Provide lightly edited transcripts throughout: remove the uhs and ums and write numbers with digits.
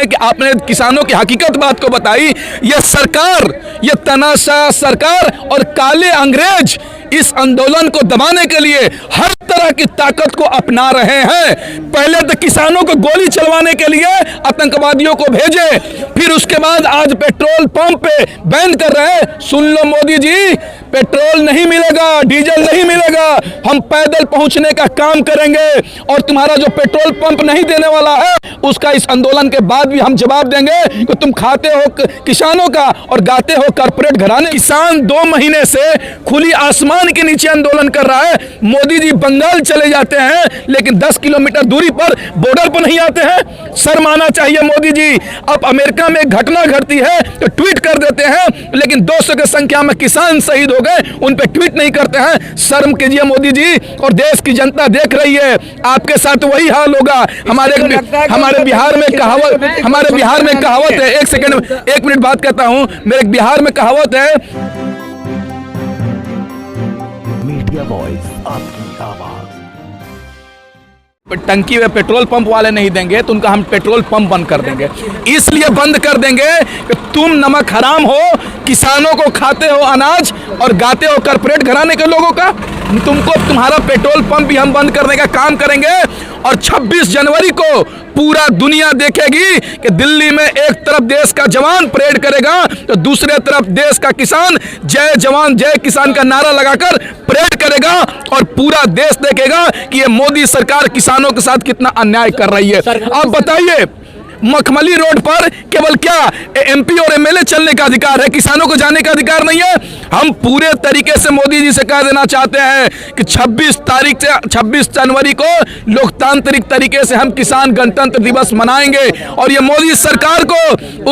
हैं कि आपने किसानों की हकीकत बात को बताई। ये सरकार, ये तानाशाह सरकार और काले अंग्रेज इस आंदोलन को दबाने के लिए हर तरह की ताकत को अपना रहे हैं। पहले तो किसानों को गोली चलवाने के लिए आतंकवादियों को भेजे, फिर उसके बाद आज पेट्रोल पंप पे बैन कर रहे हैं। सुन लो मोदी जी, पेट्रोल नहीं मिलेगा, डीजल नहीं मिलेगा, हम पैदल पहुंचने का काम करेंगे और तुम्हारा जो पेट्रोल पंप नहीं देने वाला है उसका इस आंदोलन के बाद भी हम जवाब देंगे कि तुम खाते हो किसानों का और गाते हो कारपोरेट घराने। किसान 2 महीने से खुली आसमान के नीचे आंदोलन कर रहा है। मोदी जी बंगाल चले जाते हैं लेकिन 10 किलोमीटर दूरी पर बॉर्डर पर नहीं आते हैं। शर्म आना चाहिए मोदी जी। अब अमेरिका में एक घटना घटती है तो ट्वीट कर देते हैं, लेकिन 200 की संख्या में किसान शहीद हो गए, उन पे ट्वीट नहीं करते हैं। शर्म कीजिए मोदी जी, और देश की जनता देख रही है आपके साथ वही हाल होगा। हमारे बिहार में कहावत है, एक मिनट बात करता हूं। मेरे बिहार में कहावत है, मीडिया वॉइस आपकी आवाज। टंकी में पेट्रोल पंप वाले नहीं देंगे तो उनका हम पेट्रोल पंप बंद कर देंगे। इसलिए बंद कर देंगे कि तुम नमक हराम हो, किसानों को खाते हो अनाज और गाते हो कारपोरेट घराने के लोगों का। तुम्हारा पेट्रोल पंप भी हम बंद करने का काम करेंगे। और 26 जनवरी को पूरा दुनिया देखेगी कि दिल्ली में एक तरफ देश का जवान परेड करेगा तो दूसरे तरफ देश का किसान जय जवान जय किसान का नारा लगाकर परेड करेगा, और पूरा देश देखेगा कि ये मोदी सरकार किसानों के साथ कितना अन्याय कर रही है। आप बताइए, मखमली रोड पर केवल क्या एमपी और एमएलए चलने का अधिकार है, किसानों को जाने का अधिकार नहीं है? हम पूरे तरीके से मोदी जी से कह देना चाहते हैं कि 26 जनवरी को लोकतांत्रिक तरीके से हम किसान गणतंत्र दिवस मनाएंगे, और ये मोदी सरकार को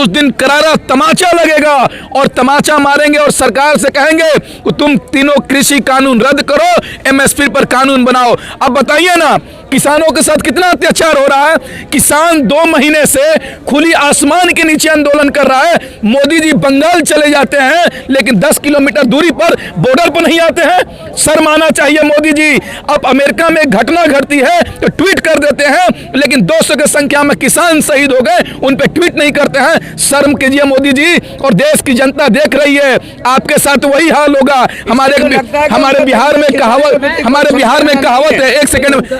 उस दिन करारा तमाचा लगेगा और तमाचा मारेंगे और सरकार से कहेंगे कि तुम तीनों कृषि कानून रद्द करो, एमएसपी पर कानून बनाओ। अब बताइए ना, किसानों के साथ कितना अत्याचार हो रहा है। किसान 2 महीने से खुली आसमान के नीचे आंदोलन कर रहा है। मोदी जी बंगाल चले जाते हैं लेकिन 10 किलोमीटर दूरी पर बॉर्डर पर नहीं आते हैं। शर्म आना चाहिए मोदी जी। अब अमेरिका में एक घटना घटती है तो ट्वीट कर देते हैं, लेकिन 200 की संख्या में किसान शहीद हो गए, उन पे ट्वीट नहीं करते हैं। शर्म कीजिए मोदी जी, और देश की जनता देख रही है आपके साथ वही हाल होगा। हमारे बिहार में कहावत है,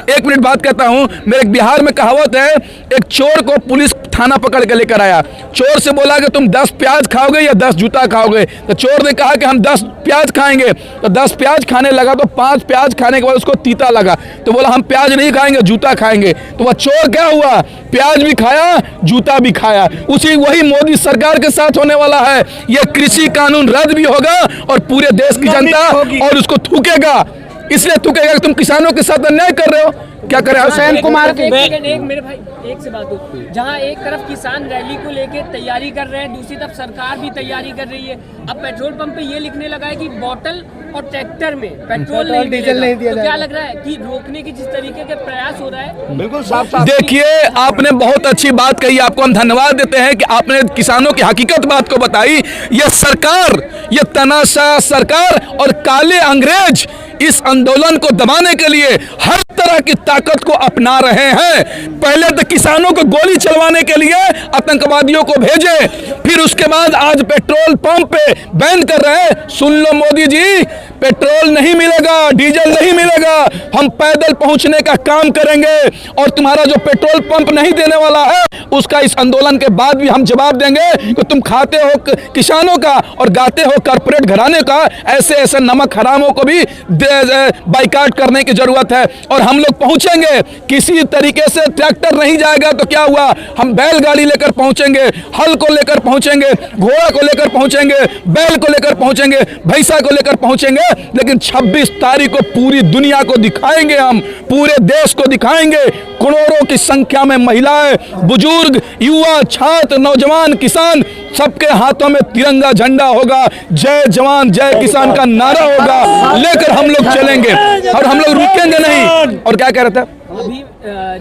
एक मिनट बात करता हूं। मेरे बिहार में कहावत है, एक चोर को पुलिस थाना पकड़ के लेकर आया। चोर से बोला कि तुम 10 प्याज खाओगे या 10 जूता खाओगे? तो चोर ने कहा कि हम 10 प्याज खाएंगे। तो 10 प्याज खाने लगा तो 5 प्याज खाने के बाद उसको तीता लगा, तो बोला हम प्याज नहीं खाएंगे, जूता खाएंगे। तो वह चोर क्या हुआ, प्याज भी खाया, जूता भी खाया। वही मोदी सरकार के साथ होने वाला है। यह कृषि कानून रद्द भी होगा और पूरे देश की जनता और उसको थूकेगा। इसलिए थूकेगा कि तुम किसानों के साथ अन्याय कर रहे हो। क्या करें हुसैन कुमार एक मेरे भाई एक से बात हो, जहां एक तरफ किसान रैली को लेके तैयारी कर रहे हैं, दूसरी तरफ सरकार भी तैयारी कर रही है। अब पेट्रोल पंप पे ये लिखने लगा है कि बोतल और ट्रैक्टर में पेट्रोल डीजल नहीं दिया। तो क्या लग रहा है कि रोकने की जिस तरीके के प्रयास हो रहा है, बिल्कुल साफ। देखिए, आपने बहुत अच्छी बात कही, आपको हम धन्यवाद देते हैं कि आपने किसानों की हकीकत बात को बताई। यह सरकार, यह तानाशाह सरकार और काले अंग्रेज इस आंदोलन को दबाने के लिए हर तरह की ताकत को अपना रहे हैं। पहले तो किसानों को गोली चलवाने के लिए आतंकवादियों को भेजे, फिर उसके बाद आज पेट्रोल पंप पे बैन कर रहे हैं। सुन लो मोदी जी, पेट्रोल नहीं मिलेगा, डीजल नहीं मिलेगा, हम पैदल पहुंचने का काम करेंगे और तुम्हारा जो पेट्रोल पंप नहीं देने वाला है उसका इस आंदोलन के बाद भी हम जवाब देंगे कि तुम खाते हो किसानों का और गाते हो कारपोरेट घराने का। ऐसे नमक हरामों को भी बाइकाट करने की जरूरत है। और हम लोग पहुंचेंगे, किसी तरीके से ट्रैक्टर नहीं जाएगा तो क्या हुआ, हम बैलगाड़ी लेकर पहुंचेंगे, हल को लेकर पहुंचेंगे, घोड़ा को लेकर पहुंचेंगे, बैल को लेकर पहुंचेंगे, भैंसा को लेकर पहुंचेंगे। लेकिन 26 तारीख को पूरी दुनिया को दिखाएंगे, हम पूरे देश को दिखाएंगे। करोड़ों की संख्या में महिलाएं, बुजुर्ग, युवा, छात्र, नौजवान, किसान, सबके हाथों में तिरंगा झंडा होगा, जय जवान जय किसान का नारा होगा, लेकर हम लोग चलेंगे और हम लोग रुकेंगे नहीं। और क्या कह रहे थे? अभी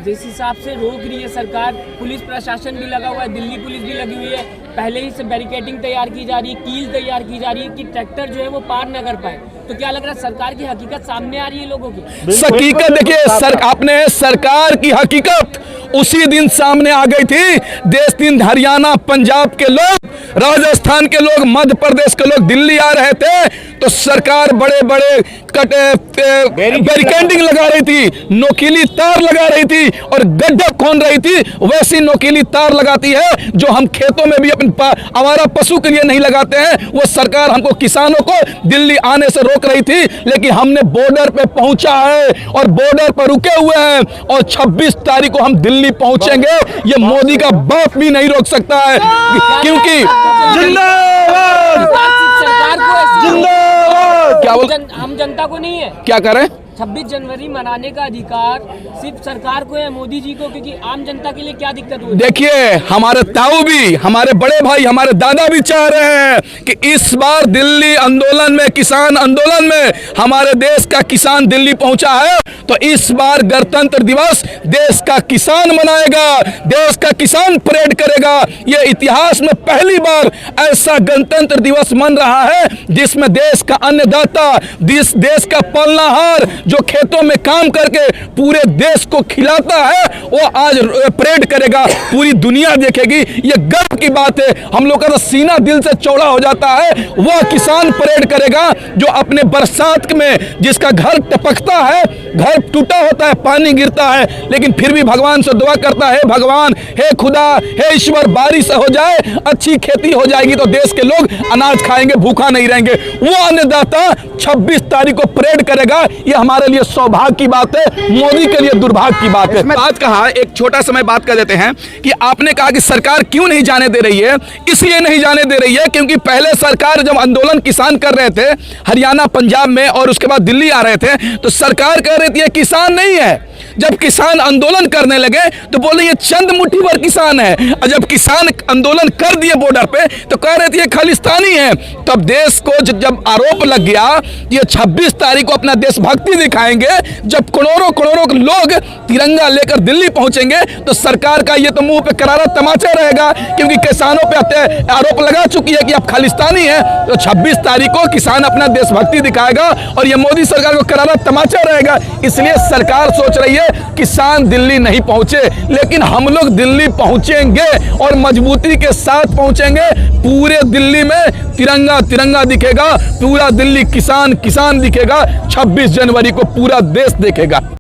जिस हिसाब से रोक रही है सरकार, पुलिस प्रशासन भी लगा हुआ है, दिल्ली पुलिस भी लगी हुई है, पहले ही से बैरिकेडिंग तैयार की जा रही है, कील तैयार की जा रही है कि ट्रैक्टर जो है वो पार न कर पाए। तो क्या लग रहा है सरकार की हकीकत सामने आ रही है लोगों की? हकीकत देखिए, आपने सरकार की हकीकत उसी दिन सामने आ गई थी। देश दिन हरियाणा पंजाब के लोग, राजस्थान के लोग, मध्य प्रदेश के लोग दिल्ली आ रहे थे तो सरकार बड़े बड़े बैरिकेडिंग लगा रही थी, नोकीली तार लगा रही थी और गड्ढा खोन रही थी। वैसी नोकीली तार लगाती है जो हम खेतों में भी अपने आवारा पशु के लिए नहीं लगाते हैं। वो सरकार हमको, किसानों को दिल्ली आने से रोक रही थी, लेकिन हमने बॉर्डर पे पहुंचा है और बॉर्डर पर रुके हुए हैं और 26 तारीख को हम दिल्ली पहुंचेंगे। ये मोदी का बाप भी नहीं रोक सकता है, क्योंकि सरकार को जिंदाबाद क्या बोल, हम जनता को नहीं है। क्या करें? 26 जनवरी मनाने का अधिकार सिर्फ सरकार को है, मोदी जी को, क्योंकि आम जनता के लिए क्या दिक्कत हुई? देखिए, हमारे ताऊ भी, हमारे बड़े भाई, हमारे दादा भी चाह रहे हैं कि इस बार दिल्ली आंदोलन में, किसान आंदोलन में हमारे देश का किसान दिल्ली पहुंचा है, तो इस बार गणतंत्र दिवस देश का किसान मनाएगा, देश का किसान परेड करेगा। यह इतिहास में पहली बार ऐसा गणतंत्र दिवस मन रहा है जिसमें देश का अन्नदाता, देश का पालनहार जो खेतों में काम करके पूरे देश को खिलाता है, वो आज परेड करेगा, पूरी दुनिया देखेगी। ये गर्व की बात है, हम लोग का तो सीना दिल से चौड़ा हो जाता है। वह किसान परेड करेगा जो अपने बरसात में, जिसका घर टपकता है, घर टूटा होता है, पानी गिरता है, लेकिन फिर भी भगवान से दुआ करता है, भगवान, हे खुदा, हे ईश्वर, बारिश हो जाए, अच्छी खेती हो जाएगी तो देश के लोग अनाज खाएंगे, भूखा नहीं रहेंगे। वो अन्नदाता 26 तारीख को परेड करेगा। ये हमारे लिए सौभाग्य की बात है, मोदी के लिए दुर्भाग्य की बात है। आज कहा, एक छोटा समय बात कर देते हैं कि आपने कहा कि सरकार क्यों नहीं जाने दे रही है। इसलिए नहीं जाने दे रही है क्योंकि पहले सरकार जब आंदोलन किसान कर रहे थे हरियाणा पंजाब में और उसके बाद दिल्ली आ रहे थे, तो सरकार कह रही थी किसान नहीं है। जब किसान आंदोलन करने लगे तो बोले ये चंद मुट्ठी भर किसान है, और जब किसान आंदोलन कर दिए बॉर्डर पे तो कह रहे थे ये खालिस्तानी है। तब देश को जब आरोप लग गया ये 26 तारीख को अपना देशभक्ति दिखाएंगे, जब करोड़ों करोड़ों लोग तिरंगा लेकर दिल्ली पहुंचेंगे, तो सरकार का ये तो मुंह पे करारा तमाचा रहेगा, क्योंकि किसानों पे आरोप लगा चुकी है कि आप खालिस्तानी है। तो 26 तारीख को किसान अपना देशभक्ति दिखाएगा और ये मोदी सरकार को करारा तमाचा रहेगा। इसलिए सरकार सोच रही है किसान दिल्ली नहीं पहुंचे, लेकिन हम लोग दिल्ली पहुंचेंगे और मजबूती के साथ पहुंचेंगे। पूरे दिल्ली में तिरंगा तिरंगा दिखेगा, पूरा दिल्ली किसान किसान दिखेगा। 26 जनवरी को पूरा देश देखेगा।